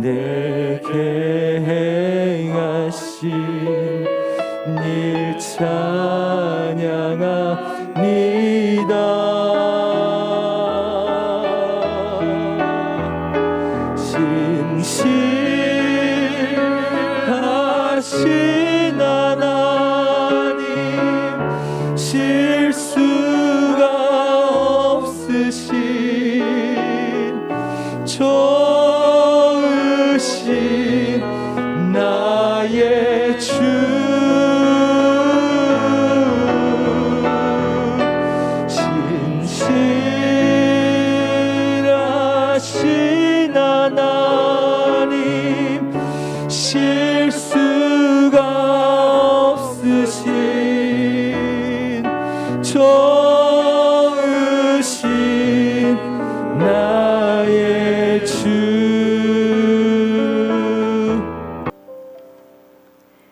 내게 행하신 일 찬양합니다. 신실하신 하나님, 실수가 없으신 좋으신 나의 주, 신실하신 하나님, 실수가 없으신 좋으신 나의 주.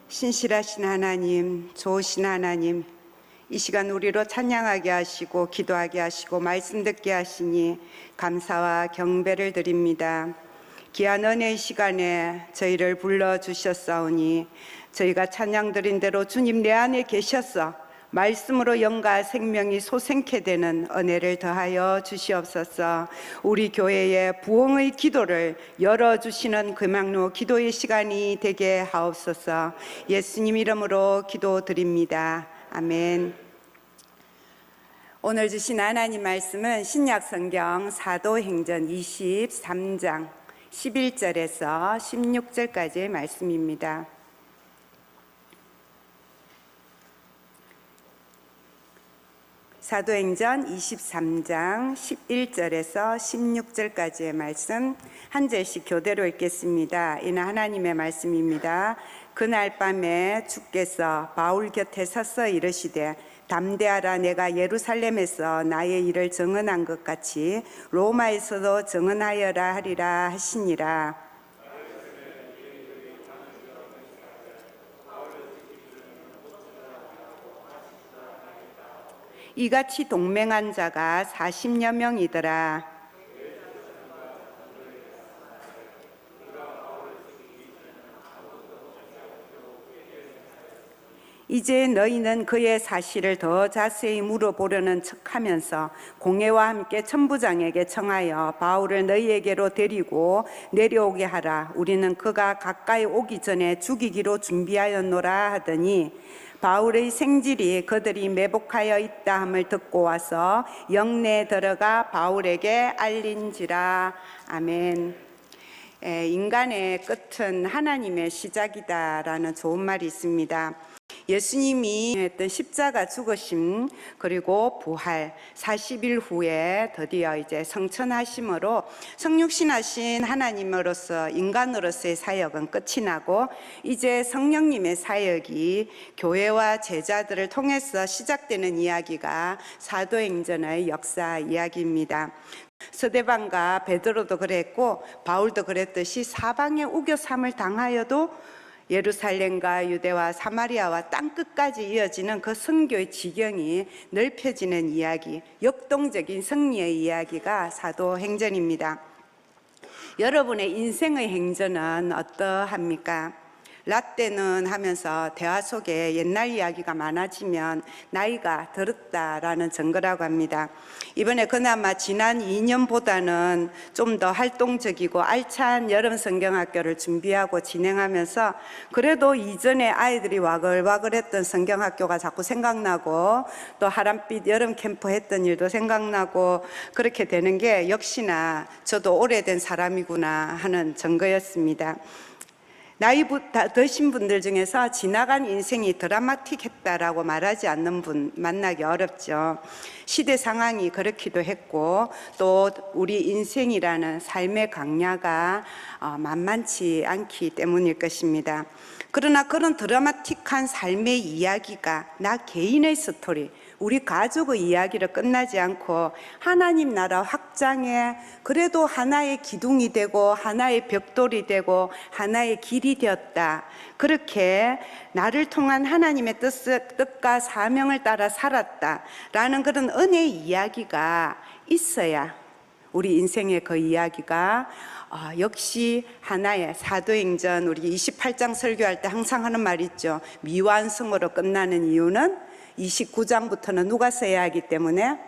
신실하신 하나님, 좋으신 하나님, 이 시간 우리로 찬양하게 하시고 기도하게 하시고 말씀 듣게 하시니 감사와 경배를 드립니다. 귀한 은혜의 시간에 저희를 불러주셨사오니 저희가 찬양 드린 대로 주님 내 안에 계셔서 말씀으로 영과 생명이 솟생케 되는 은혜를 더하여 주시옵소서. 우리 교회의 부흥의 기도를 열어주시는 금양로 기도의 시간이 되게 하옵소서. 예수님 이름으로 기도드립니다. 아멘. 오늘 주신 하나님 말씀은 신약성경 사도행전 23장 11절에서 16절까지의 말씀입니다. 사도행전 23장 11절에서 16절까지의 말씀 한 절씩 교대로 읽겠습니다. 이는 하나님의 말씀입니다. 그날 밤에 주께서 바울 곁에 서서 이르시되 담대하라, 내가 예루살렘에서 나의 일을 증언한 것 같이 로마에서도 증언하여라 하리라 하시니라. 이같이 동맹한 자가 40여 명이더라. 이제 너희는 그의 사실을 더 자세히 물어보려는 척하면서 공회와 함께 천부장에게 청하여 바울을 너희에게로 데리고 내려오게 하라. 우리는 그가 가까이 오기 전에 죽이기로 준비하였노라 하더니 바울의 생질이 그들이 매복하여 있다 함을 듣고 와서 영내에 들어가 바울에게 알린지라. 아멘. 인간의 끝은 하나님의 시작이다라는 좋은 말이 있습니다. 예수님이 했던 십자가 죽으심 그리고 부활 40일 후에 드디어 이제 성천하심으로 성육신하신 하나님으로서 인간으로서의 사역은 끝이 나고 이제 성령님의 사역이 교회와 제자들을 통해서 시작되는 이야기가 사도행전의 역사 이야기입니다. 스데반과 베드로도 그랬고 바울도 그랬듯이 사방에 우겨삼을 당하여도 예루살렘과 유대와 사마리아와 땅끝까지 이어지는 그 선교의 지경이 넓혀지는 이야기, 역동적인 승리의 이야기가 사도행전입니다. 여러분의 인생의 행전은 어떠합니까? 라떼는 하면서 대화 속에 옛날 이야기가 많아지면 나이가 들었다라는 증거라고 합니다. 이번에 그나마 지난 2년보다는 좀 더 활동적이고 알찬 여름 성경학교를 준비하고 진행하면서 그래도 이전에 아이들이 와글와글했던 성경학교가 자꾸 생각나고 또 하람빛 여름 캠프 했던 일도 생각나고 그렇게 되는 게 역시나 저도 오래된 사람이구나 하는 증거였습니다. 나이 드신 분들 중에서 지나간 인생이 드라마틱했다라고 말하지 않는 분 만나기 어렵죠. 시대 상황이 그렇기도 했고 또 우리 인생이라는 삶의 강야가 만만치 않기 때문일 것입니다. 그러나 그런 드라마틱한 삶의 이야기가 나 개인의 스토리, 우리 가족의 이야기로 끝나지 않고 하나님 나라 확장에 그래도 하나의 기둥이 되고 하나의 벽돌이 되고 하나의 길이 되었다. 그렇게 나를 통한 하나님의 뜻과 사명을 따라 살았다라는 그런 은혜의 이야기가 있어야 우리 인생의 그 이야기가 역시 하나의 사도행전 우리 28장 설교할 때 항상 하는 말 있죠. 미완성으로 끝나는 이유는 29장부터는 누가 써야 하기 때문에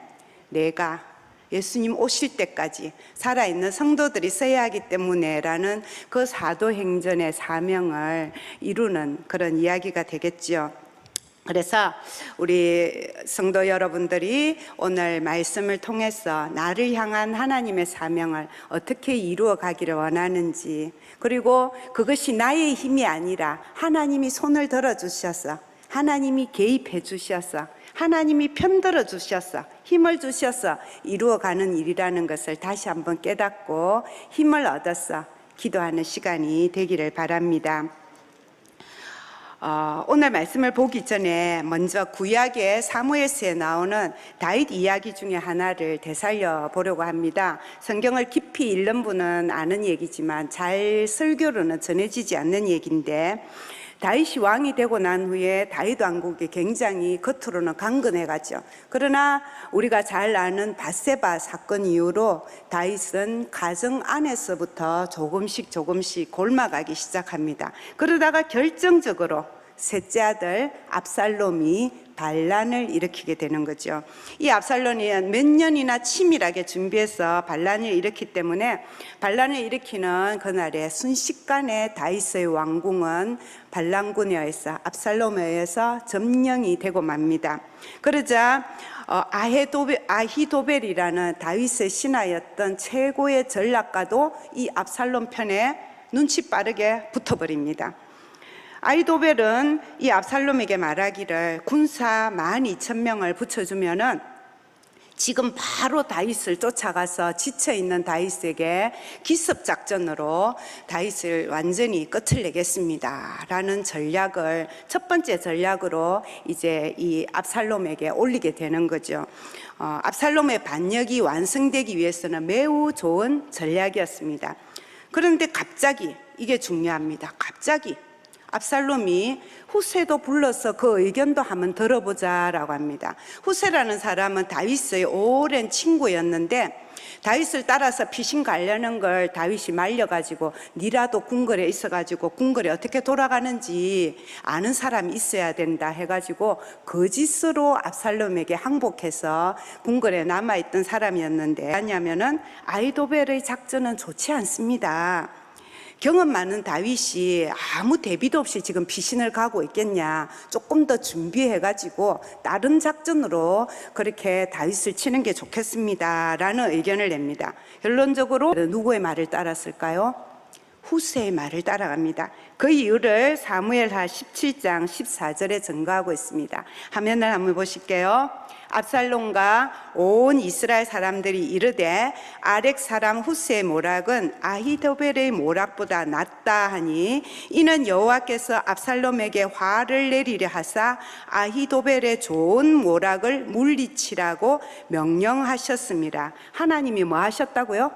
내가 예수님 오실 때까지 살아있는 성도들이 써야 하기 때문에 라는 그 사도행전의 사명을 이루는 그런 이야기가 되겠죠. 그래서 우리 성도 여러분들이 오늘 말씀을 통해서 나를 향한 하나님의 사명을 어떻게 이루어 가기를 원하는지, 그리고 그것이 나의 힘이 아니라 하나님이 손을 들어주셔서 하나님이 개입해 주셔서 하나님이 편들어 주셔서 힘을 주셔서 이루어가는 일이라는 것을 다시 한번 깨닫고 힘을 얻어서 기도하는 시간이 되기를 바랍니다. 오늘 말씀을 보기 전에 먼저 구약의 사무엘서에 나오는 다윗 이야기 중에 하나를 되살려 보려고 합니다. 성경을 깊이 읽는 분은 아는 얘기지만 잘 설교로는 전해지지 않는 얘기인데, 다윗이 왕이 되고 난 후에 다윗 왕국이 굉장히 겉으로는 강건해가죠. 그러나 우리가 잘 아는 밧세바 사건 이후로 다윗은 가정 안에서부터 조금씩 골마가기 시작합니다. 그러다가 결정적으로 셋째 아들 압살롬이 반란을 일으키게 되는 거죠. 이 압살롬이 몇 년이나 치밀하게 준비해서 반란을 일으키기 때문에 반란을 일으키는 그날에 순식간에 다윗의 왕궁은 반란군에 의해서 압살롬에 의해서 점령이 되고 맙니다. 그러자 아히도벨이라는 다윗의 신하였던 최고의 전략가도 이 압살롬 편에 눈치 빠르게 붙어버립니다. 아히도벨은 이 압살롬에게 말하기를 군사 12,000명을 붙여주면은 지금 바로 다윗을 쫓아가서 지쳐있는 다윗에게 기습작전으로 다윗을 완전히 끝을 내겠습니다 라는 전략을 첫 번째 전략으로 이제 이 압살롬에게 올리게 되는 거죠. 압살롬의 반역이 완성되기 위해서는 매우 좋은 전략이었습니다. 그런데 갑자기, 이게 중요합니다. 갑자기 압살롬이 후세도 불러서 그 의견도 한번 들어보자라고 합니다. 후세라는 사람은 다윗의 오랜 친구였는데 다윗을 따라서 피신 가려는 걸 다윗이 말려가지고 니라도 궁궐에 있어가지고 궁궐에 어떻게 돌아가는지 아는 사람이 있어야 된다 해가지고 거짓으로 압살롬에게 항복해서 궁궐에 남아있던 사람이었는데, 왜냐하면은 아히도벨의 작전은 좋지 않습니다. 경험 많은 다윗이 아무 대비도 없이 지금 피신을 가고 있겠냐, 조금 더 준비해가지고 다른 작전으로 그렇게 다윗을 치는 게 좋겠습니다 라는 의견을 냅니다. 결론적으로 누구의 말을 따랐을까요? 후세의 말을 따라갑니다. 그 이유를 사무엘하 17장 14절에 증거하고 있습니다. 화면을 한번 보실게요. 압살롬과 온 이스라엘 사람들이 이르되 아렉 사람 후세의 모락은 아히도벨의 모락보다 낫다 하니 이는 여호와께서 압살롬에게 화를 내리려 하사 아히도벨의 좋은 모락을 물리치라고 명령하셨습니다. 하나님이 뭐 하셨다고요?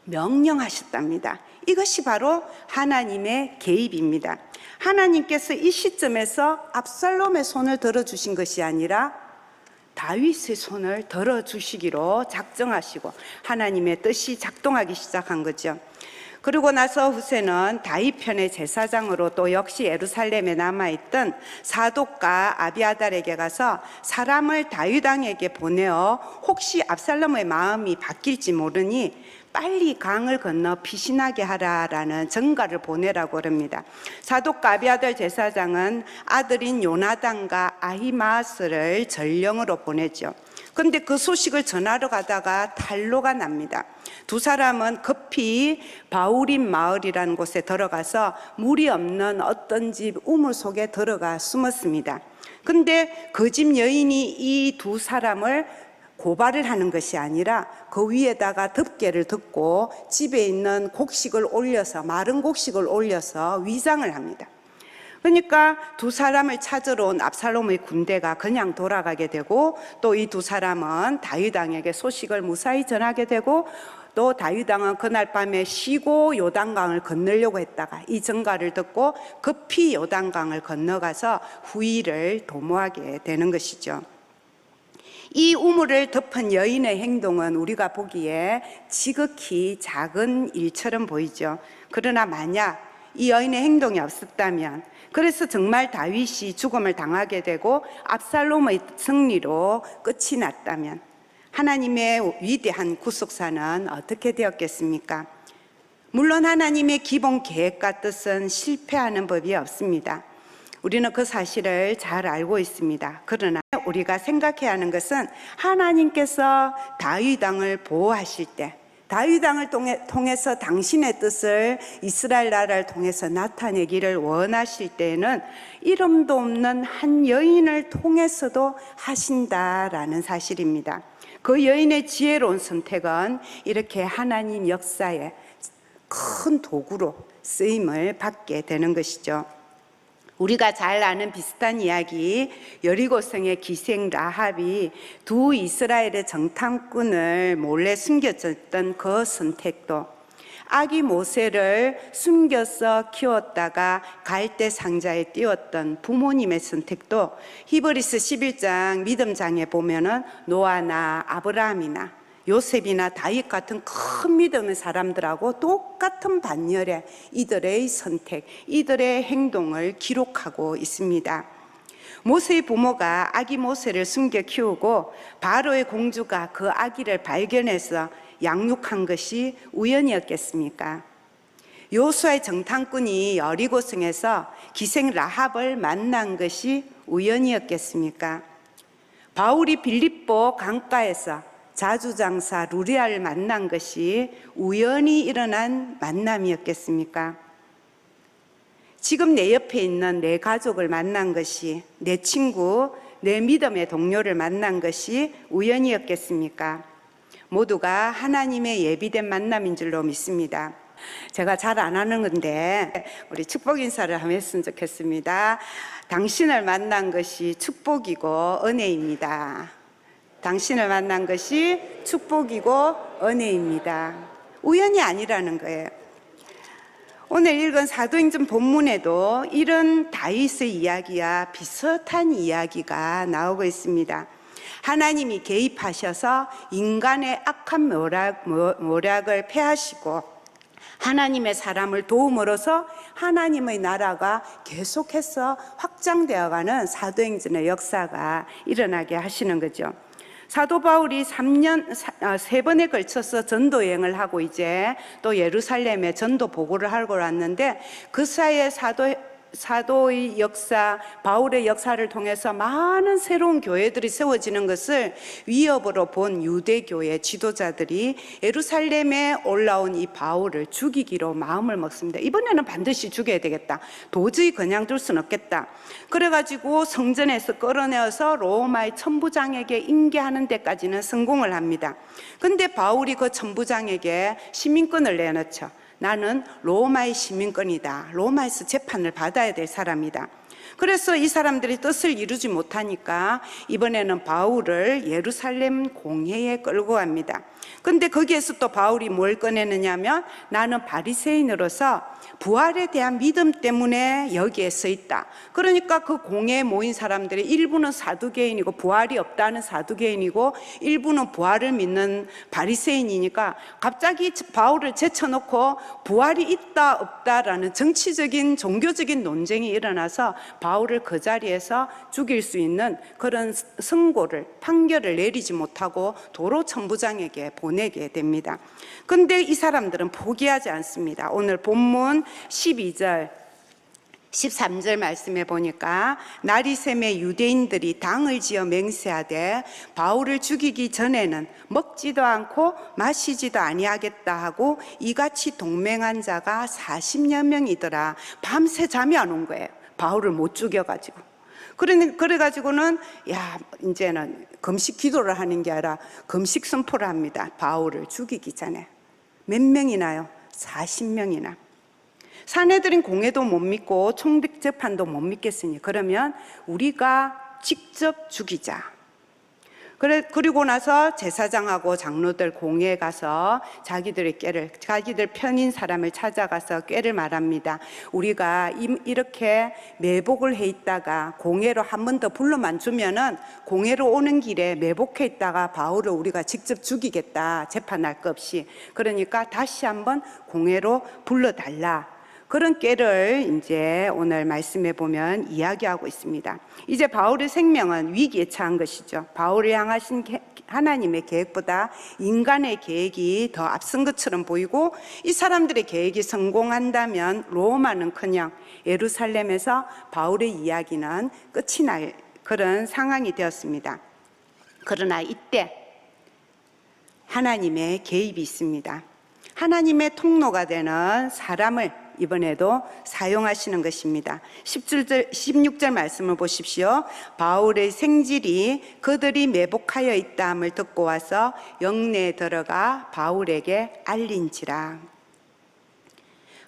명령하셨답니다. 이것이 바로 하나님의 개입입니다. 하나님께서 이 시점에서 압살롬의 손을 들어주신 것이 아니라 다윗의 손을 들어주시기로 작정하시고 하나님의 뜻이 작동하기 시작한 거죠. 그리고 나서 후세는 다윗 편의 제사장으로 또 역시 예루살렘에 남아있던 사독과 아비아달에게 가서 사람을 다윗 왕에게 보내어 혹시 압살롬의 마음이 바뀔지 모르니 빨리 강을 건너 피신하게 하라라는 전가를 보내라고 합니다. 사독과 아비아달 제사장은 아들인 요나단과 아히마스를 전령으로 보내죠. 그런데 그 소식을 전하러 가다가 탈로가 납니다. 두 사람은 급히 바울임 마을이라는 곳에 들어가서 물이 없는 어떤 집 우물 속에 들어가 숨었습니다. 그런데 그 집 여인이 이 두 사람을 고발을 하는 것이 아니라 그 위에다가 덮개를 덮고 집에 있는 곡식을 올려서, 마른 곡식을 올려서 위장을 합니다. 그러니까 두 사람을 찾으러 온 압살롬의 군대가 그냥 돌아가게 되고, 또 이 두 사람은 다윗 왕에게 소식을 무사히 전하게 되고, 또 다윗 왕은 그날 밤에 쉬고 요단강을 건너려고 했다가 이 전가를 듣고 급히 요단강을 건너가서 후위를 도모하게 되는 것이죠. 이 우물을 덮은 여인의 행동은 우리가 보기에 지극히 작은 일처럼 보이죠. 그러나 만약 이 여인의 행동이 없었다면, 그래서 정말 다윗이 죽음을 당하게 되고 압살롬의 승리로 끝이 났다면 하나님의 위대한 구속사는 어떻게 되었겠습니까? 물론 하나님의 기본 계획과 뜻은 실패하는 법이 없습니다. 우리는 그 사실을 잘 알고 있습니다. 그러나 우리가 생각해야 하는 것은 하나님께서 다윗 왕을 보호하실 때, 다윗 왕을 통해서 당신의 뜻을 이스라엘 나라를 통해서 나타내기를 원하실 때에는 이름도 없는 한 여인을 통해서도 하신다라는 사실입니다. 그 여인의 지혜로운 선택은 이렇게 하나님 역사에 큰 도구로 쓰임을 받게 되는 것이죠. 우리가 잘 아는 비슷한 이야기, 여리고성의 기생 라합이 두 이스라엘의 정탐꾼을 몰래 숨겼던 그 선택도, 아기 모세를 숨겨서 키웠다가 갈대 상자에 띄웠던 부모님의 선택도 히브리서 11장 믿음장에 보면은 노아나 아브라함이나 요셉이나 다윗 같은 큰 믿음의 사람들하고 똑같은 반열에 이들의 선택, 이들의 행동을 기록하고 있습니다. 모세의 부모가 아기 모세를 숨겨 키우고 바로의 공주가 그 아기를 발견해서 양육한 것이 우연이었겠습니까? 요수아의 정탐꾼이 여리고성에서 기생 라합을 만난 것이 우연이었겠습니까? 바울이 빌립보 강가에서 자주장사 루리아를 만난 것이 우연히 일어난 만남이었겠습니까? 지금 내 옆에 있는 내 가족을 만난 것이, 내 친구, 내 믿음의 동료를 만난 것이 우연이었겠습니까? 모두가 하나님의 예비된 만남인 줄로 믿습니다. 제가 잘 안 하는 건데 우리 축복 인사를 한번 했으면 좋겠습니다. 당신을 만난 것이 축복이고 은혜입니다. 당신을 만난 것이 축복이고 은혜입니다. 우연이 아니라는 거예요. 오늘 읽은 사도행전 본문에도 이런 다윗의 이야기와 비슷한 이야기가 나오고 있습니다. 하나님이 개입하셔서 인간의 악한 모략을 폐하시고 하나님의 사람을 도움으로써 하나님의 나라가 계속해서 확장되어가는 사도행전의 역사가 일어나게 하시는 거죠. 사도 바울이 3번에 걸쳐서 전도 여행을 하고 이제 또 예루살렘에 전도 보고를 하고 왔는데, 그 사이에 사도의 역사, 바울의 역사를 통해서 많은 새로운 교회들이 세워지는 것을 위협으로 본 유대교회 지도자들이 예루살렘에 올라온 이 바울을 죽이기로 마음을 먹습니다. 이번에는 반드시 죽여야 되겠다. 도저히 그냥 둘 수는 없겠다. 그래가지고 성전에서 끌어내어서 로마의 천부장에게 인계하는 데까지는 성공을 합니다. 근데 바울이 그 천부장에게 시민권을 내놓죠. 나는 로마의 시민권이다. 로마에서 재판을 받아야 될 사람이다. 그래서 이 사람들이 뜻을 이루지 못하니까 이번에는 바울을 예루살렘 공회에 끌고 갑니다. 근데 거기에서 또 바울이 뭘 꺼내느냐면, 나는 바리새인으로서 부활에 대한 믿음 때문에 여기에 서 있다. 그러니까 그 공회에 모인 사람들이 일부는 사두개인이고 부활이 없다는 사두개인이고 일부는 부활을 믿는 바리새인이니까 갑자기 바울을 제쳐놓고 부활이 있다 없다라는 정치적인 종교적인 논쟁이 일어나서 바울을 그 자리에서 죽일 수 있는 그런 선고를, 판결을 내리지 못하고 도로 천부장에게 보내게 됩니다. 근데 이 사람들은 포기하지 않습니다. 오늘 본문 12절 13절 말씀에 보니까, 날이 새매 유대인들이 당을 지어 맹세하되 바울을 죽이기 전에는 먹지도 않고 마시지도 아니하겠다 하고 이같이 동맹한 자가 40여 명이더라. 밤새 잠이 안 온 거예요. 바울을 못 죽여가지고. 그래가지고는 이제는 금식 기도를 하는 게 아니라 금식 선포를 합니다. 바울을 죽이기 전에. 몇 명이나요? 40명이나. 사내들인 공회도 못 믿고 총독 재판도 못 믿겠으니 그러면 우리가 직접 죽이자. 그리고 나서 제사장하고 장로들 공회에 가서 자기들 편인 사람을 찾아가서 꾀를 말합니다. 우리가 이렇게 매복을 해 있다가 공회로 한 번 더 불러만 주면은 공회로 오는 길에 매복해 있다가 바울을 우리가 직접 죽이겠다. 재판할 것 없이. 그러니까 다시 한번 공회로 불러달라. 그런 꾀를 이제 오늘 말씀해 보면 이야기하고 있습니다. 이제 바울의 생명은 위기에 처한 것이죠. 바울을 향하신 하나님의 계획보다 인간의 계획이 더 앞선 것처럼 보이고, 이 사람들의 계획이 성공한다면 로마는커녕 예루살렘에서 바울의 이야기는 끝이 날 그런 상황이 되었습니다. 그러나 이때 하나님의 개입이 있습니다. 하나님의 통로가 되는 사람을 이번에도 사용하시는 것입니다. 16절 말씀을 보십시오. 바울의 생질이 그들이 매복하여 있다함을 듣고 와서 영내에 들어가 바울에게 알린지라.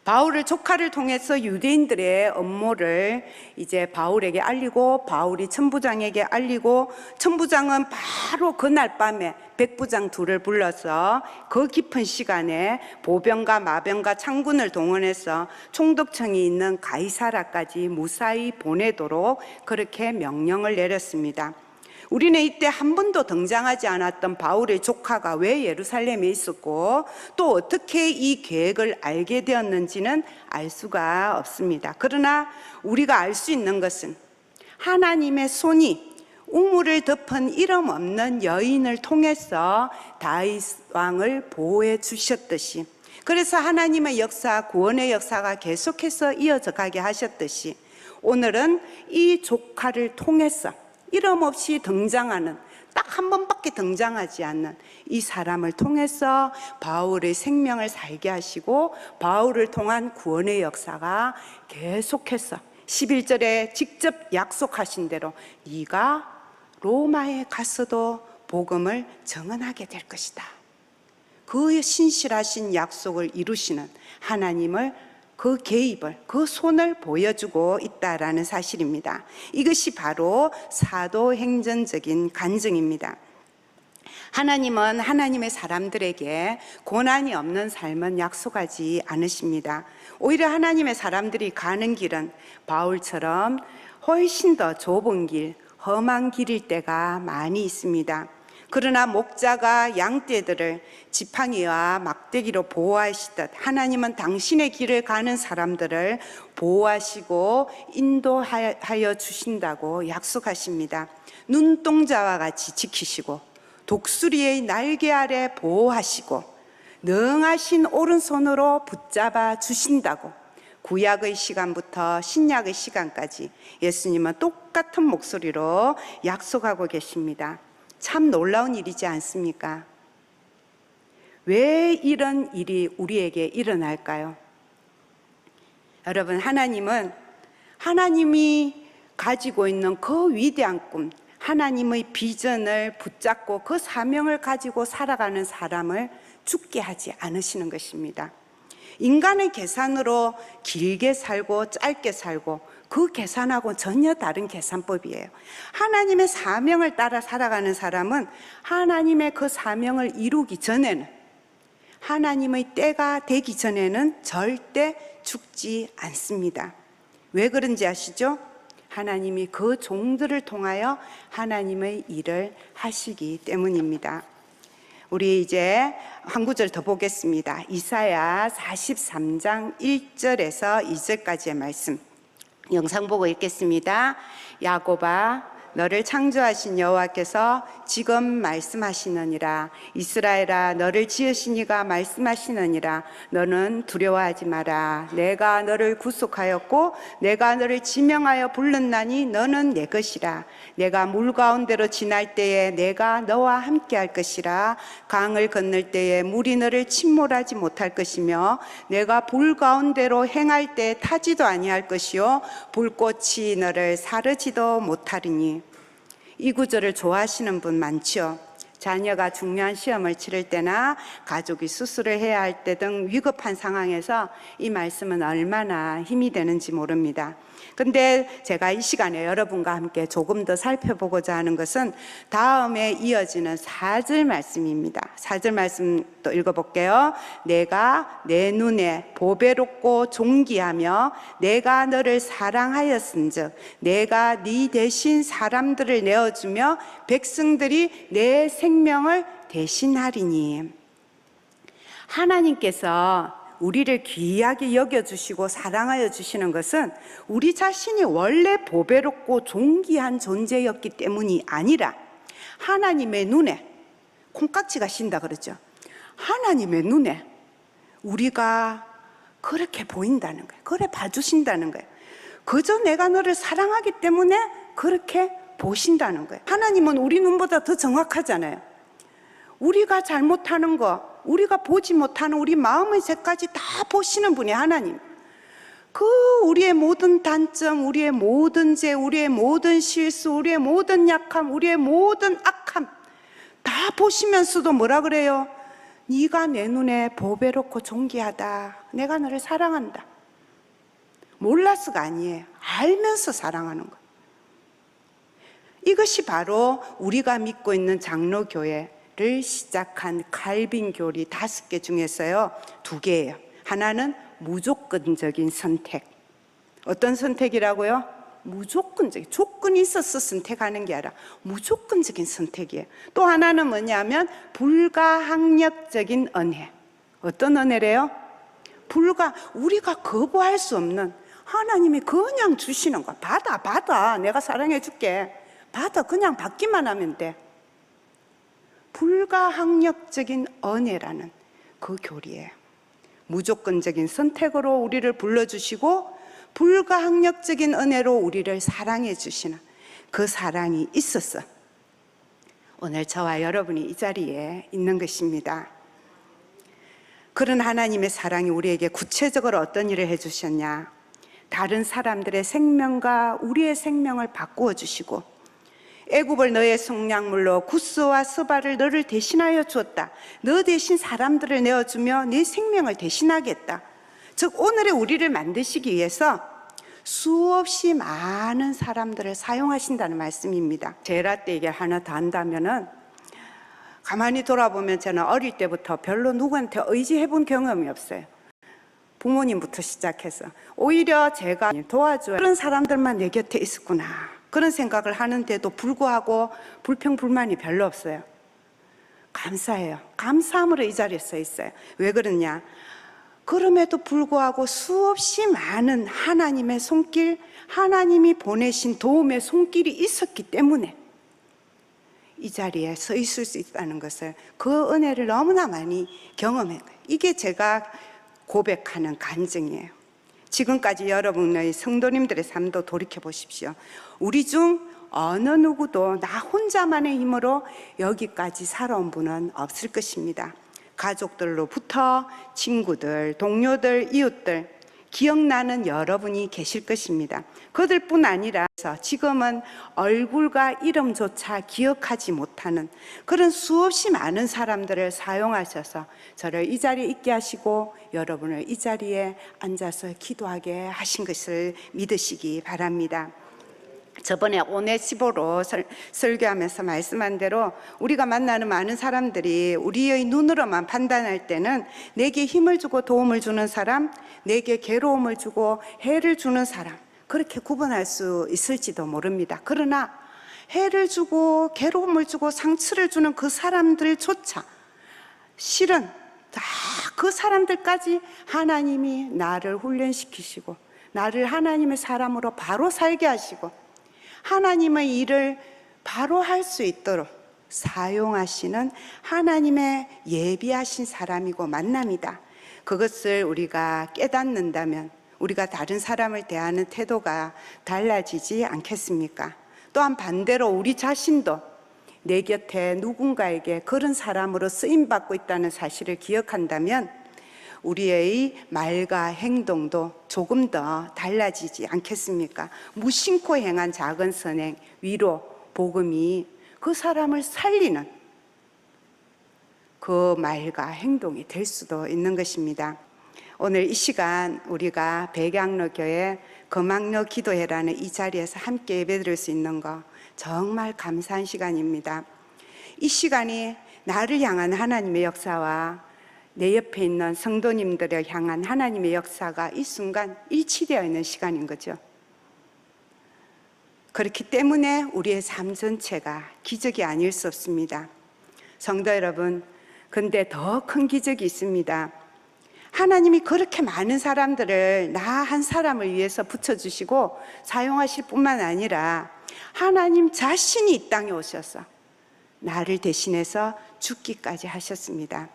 바울의 조카를 통해서 유대인들의 업무를 이제 바울에게 알리고, 바울이 천부장에게 알리고, 천부장은 바로 그날 밤에 백부장 둘을 불러서 그 깊은 시간에 보병과 마병과 창군을 동원해서 총독청이 있는 가이사라까지 무사히 보내도록 그렇게 명령을 내렸습니다. 우리는 이때 한 번도 등장하지 않았던 바울의 조카가 왜 예루살렘에 있었고, 또 어떻게 이 계획을 알게 되었는지는 알 수가 없습니다. 그러나 우리가 알 수 있는 것은 하나님의 손이 우물을 덮은 이름 없는 여인을 통해서 다윗 왕을 보호해 주셨듯이, 그래서 하나님의 역사, 구원의 역사가 계속해서 이어져 가게 하셨듯이, 오늘은 이 조카를 통해서 이름 없이 등장하는, 딱 한 번밖에 등장하지 않는 이 사람을 통해서 바울의 생명을 살게 하시고, 바울을 통한 구원의 역사가 계속해서 11절에 직접 약속하신 대로 네가 로마에 가서도 복음을 증언하게 될 것이다. 그 신실하신 약속을 이루시는 하나님을, 그 개입을, 그 손을 보여주고 있다라는 사실입니다. 이것이 바로 사도행전적인 간증입니다. 하나님은 하나님의 사람들에게 고난이 없는 삶은 약속하지 않으십니다. 오히려 하나님의 사람들이 가는 길은 바울처럼 훨씬 더 좁은 길, 험한 길일 때가 많이 있습니다. 그러나 목자가 양떼들을 지팡이와 막대기로 보호하시듯 하나님은 당신의 길을 가는 사람들을 보호하시고 인도하여 주신다고 약속하십니다. 눈동자와 같이 지키시고 독수리의 날개 아래 보호하시고 능하신 오른손으로 붙잡아 주신다고 구약의 시간부터 신약의 시간까지 예수님은 똑같은 목소리로 약속하고 계십니다. 참 놀라운 일이지 않습니까? 왜 이런 일이 우리에게 일어날까요? 여러분, 하나님은 하나님이 가지고 있는 그 위대한 꿈, 하나님의 비전을 붙잡고 그 사명을 가지고 살아가는 사람을 죽게 하지 않으시는 것입니다. 인간의 계산으로 길게 살고 짧게 살고 그 계산하고 전혀 다른 계산법이에요. 하나님의 사명을 따라 살아가는 사람은 하나님의 그 사명을 이루기 전에는, 하나님의 때가 되기 전에는 절대 죽지 않습니다. 왜 그런지 아시죠? 하나님이 그 종들을 통하여 하나님의 일을 하시기 때문입니다. 우리 이제 한 구절 더 보겠습니다. 이사야 43장 1절에서 2절까지의 말씀 영상 보고 읽겠습니다. 야곱아, 너를 창조하신 여호와께서 지금 말씀하시느니라. 이스라엘아, 너를 지으신 이가 말씀하시느니라. 너는 두려워하지 마라. 내가 너를 구속하였고 내가 너를 지명하여 불렀나니 너는 내 것이라. 내가 물 가운데로 지날 때에 내가 너와 함께 할 것이라. 강을 건널 때에 물이 너를 침몰하지 못할 것이며 내가 불 가운데로 행할 때 타지도 아니할 것이요 불꽃이 너를 사르지도 못하리니. 이 구절을 좋아하시는 분 많죠. 자녀가 중요한 시험을 치를 때나 가족이 수술을 해야 할 때 등 위급한 상황에서 이 말씀은 얼마나 힘이 되는지 모릅니다. 근데 제가 이 시간에 여러분과 함께 조금 더 살펴보고자 하는 것은 다음에 이어지는 4절 말씀입니다. 4절 말씀 또 읽어볼게요. 내가 내 눈에 보배롭고 존귀하며 내가 너를 사랑하였은즉 내가 네 대신 사람들을 내어주며 백성들이 내 생명을 대신하리니. 하나님께서 우리를 귀하게 여겨주시고 사랑하여 주시는 것은 우리 자신이 원래 보배롭고 존귀한 존재였기 때문이 아니라 하나님의 눈에, 콩깍지가 쉰다 그러죠. 하나님의 눈에 우리가 그렇게 보인다는 거예요. 그래 봐주신다는 거예요. 그저 내가 너를 사랑하기 때문에 그렇게 보신다는 거예요. 하나님은 우리 눈보다 더 정확하잖아요. 우리가 잘못하는 거, 우리가 보지 못하는 우리 마음의 색까지 다 보시는 분이 하나님. 그 우리의 모든 단점, 우리의 모든 죄, 우리의 모든 실수, 우리의 모든 약함, 우리의 모든 악함 다 보시면서도 뭐라 그래요? 네가 내 눈에 보배롭고 존귀하다. 내가 너를 사랑한다. 몰라서가 아니에요. 알면서 사랑하는 거예요. 이것이 바로 우리가 믿고 있는 장로교회 를 시작한 칼빈 교리 5개 중에서요 2개예요. 하나는 무조건적인 선택. 어떤 선택이라고요? 무조건적인, 조건이 있어서 선택하는 게 아니라 무조건적인 선택이에요. 또 하나는 뭐냐면 불가항력적인 은혜. 어떤 은혜래요? 우리가 거부할 수 없는, 하나님이 그냥 주시는 거. 받아 내가 사랑해 줄게. 받아, 그냥 받기만 하면 돼. 불가항력적인 은혜라는 그 교리예요. 무조건적인 선택으로 우리를 불러주시고 불가항력적인 은혜로 우리를 사랑해 주시는 그 사랑이 있어서 오늘 저와 여러분이 이 자리에 있는 것입니다. 그런 하나님의 사랑이 우리에게 구체적으로 어떤 일을 해주셨냐? 다른 사람들의 생명과 우리의 생명을 바꾸어 주시고 애굽을 너의 속량물로 구스와 스바를 너를 대신하여 주었다. 너 대신 사람들을 내어주며 네 생명을 대신하겠다. 즉 오늘의 우리를 만드시기 위해서 수없이 많은 사람들을 사용하신다는 말씀입니다. 제라 때 얘기를 하나 더 한다면은, 가만히 돌아보면 저는 어릴 때부터 별로 누구한테 의지해 본 경험이 없어요. 부모님부터 시작해서 오히려 제가 도와줘야 그런 사람들만 내 곁에 있었구나, 그런 생각을 하는데도 불구하고 불평불만이 별로 없어요. 감사해요. 감사함으로 이 자리에 서 있어요. 왜 그러냐? 그럼에도 불구하고 수없이 많은 하나님의 손길, 하나님이 보내신 도움의 손길이 있었기 때문에 이 자리에 서 있을 수 있다는 것을, 그 은혜를 너무나 많이 경험해요. 이게 제가 고백하는 간증이에요. 지금까지 여러분의 성도님들의 삶도 돌이켜 보십시오. 우리 중 어느 누구도 나 혼자만의 힘으로 여기까지 살아온 분은 없을 것입니다. 가족들로부터 친구들, 동료들, 이웃들, 기억나는 여러분이 계실 것입니다. 그들뿐 아니라 지금은 얼굴과 이름조차 기억하지 못하는 그런 수없이 많은 사람들을 사용하셔서 저를 이 자리에 있게 하시고 여러분을 이 자리에 앉아서 기도하게 하신 것을 믿으시기 바랍니다. 저번에 오네시보로 설교하면서 말씀한 대로 우리가 만나는 많은 사람들이 우리의 눈으로만 판단할 때는 내게 힘을 주고 도움을 주는 사람, 내게 괴로움을 주고 해를 주는 사람, 그렇게 구분할 수 있을지도 모릅니다. 그러나 해를 주고 괴로움을 주고 상처를 주는 그 사람들조차 실은 다 그 사람들까지 하나님이 나를 훈련시키시고 나를 하나님의 사람으로 바로 살게 하시고 하나님의 일을 바로 할 수 있도록 사용하시는 하나님의 예비하신 사람이고 만남이다. 그것을 우리가 깨닫는다면 우리가 다른 사람을 대하는 태도가 달라지지 않겠습니까? 또한 반대로 우리 자신도 내 곁에 누군가에게 그런 사람으로 쓰임받고 있다는 사실을 기억한다면 우리의 말과 행동도 조금 더 달라지지 않겠습니까? 무심코 행한 작은 선행, 위로, 복음이 그 사람을 살리는 그 말과 행동이 될 수도 있는 것입니다. 오늘 이 시간 우리가 백양로교회 거망너 기도회라는 이 자리에서 함께 예배드릴 수 있는 거 정말 감사한 시간입니다. 이 시간이 나를 향한 하나님의 역사와 내 옆에 있는 성도님들을 향한 하나님의 역사가 이 순간 일치되어 있는 시간인 거죠. 그렇기 때문에 우리의 삶 전체가 기적이 아닐 수 없습니다. 성도 여러분, 근데 더 큰 기적이 있습니다. 하나님이 그렇게 많은 사람들을 나 한 사람을 위해서 붙여주시고 사용하실 뿐만 아니라 하나님 자신이 이 땅에 오셔서 나를 대신해서 죽기까지 하셨습니다.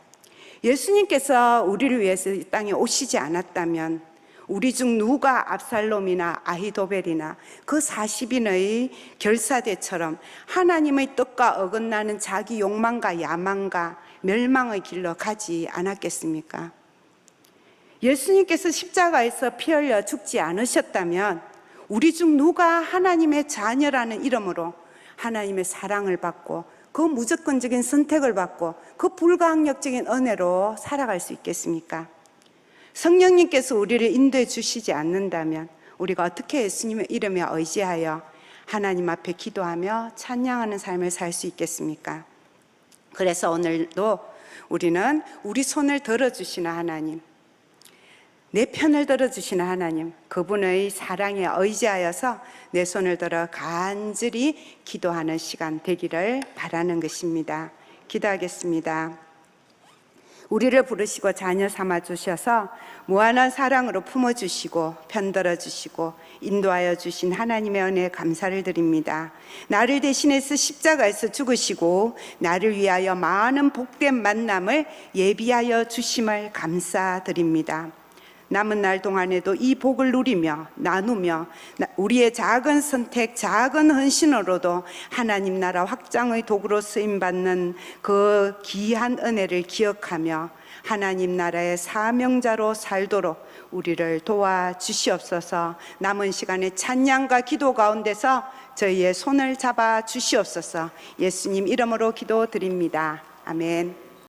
예수님께서 우리를 위해서 이 땅에 오시지 않았다면 우리 중 누가 압살롬이나 아히도벨이나 그 40인의 결사대처럼 하나님의 뜻과 어긋나는 자기 욕망과 야망과 멸망의 길로 가지 않았겠습니까? 예수님께서 십자가에서 피 흘려 죽지 않으셨다면 우리 중 누가 하나님의 자녀라는 이름으로 하나님의 사랑을 받고 그 무조건적인 선택을 받고 그 불가항력적인 은혜로 살아갈 수 있겠습니까? 성령님께서 우리를 인도해 주시지 않는다면 우리가 어떻게 예수님의 이름에 의지하여 하나님 앞에 기도하며 찬양하는 삶을 살 수 있겠습니까? 그래서 오늘도 우리는 우리 손을 들어주시는 하나님, 내 편을 들어주시는 하나님, 그분의 사랑에 의지하여서 내 손을 들어 간절히 기도하는 시간 되기를 바라는 것입니다. 기도하겠습니다. 우리를 부르시고 자녀 삼아 주셔서 무한한 사랑으로 품어주시고 편들어 주시고 인도하여 주신 하나님의 은혜에 감사를 드립니다. 나를 대신해서 십자가에서 죽으시고 나를 위하여 많은 복된 만남을 예비하여 주심을 감사드립니다. 남은 날 동안에도 이 복을 누리며 나누며 우리의 작은 선택, 작은 헌신으로도 하나님 나라 확장의 도구로 쓰임받는 그 귀한 은혜를 기억하며 하나님 나라의 사명자로 살도록 우리를 도와주시옵소서. 남은 시간에 찬양과 기도 가운데서 저희의 손을 잡아 주시옵소서. 예수님 이름으로 기도드립니다. 아멘.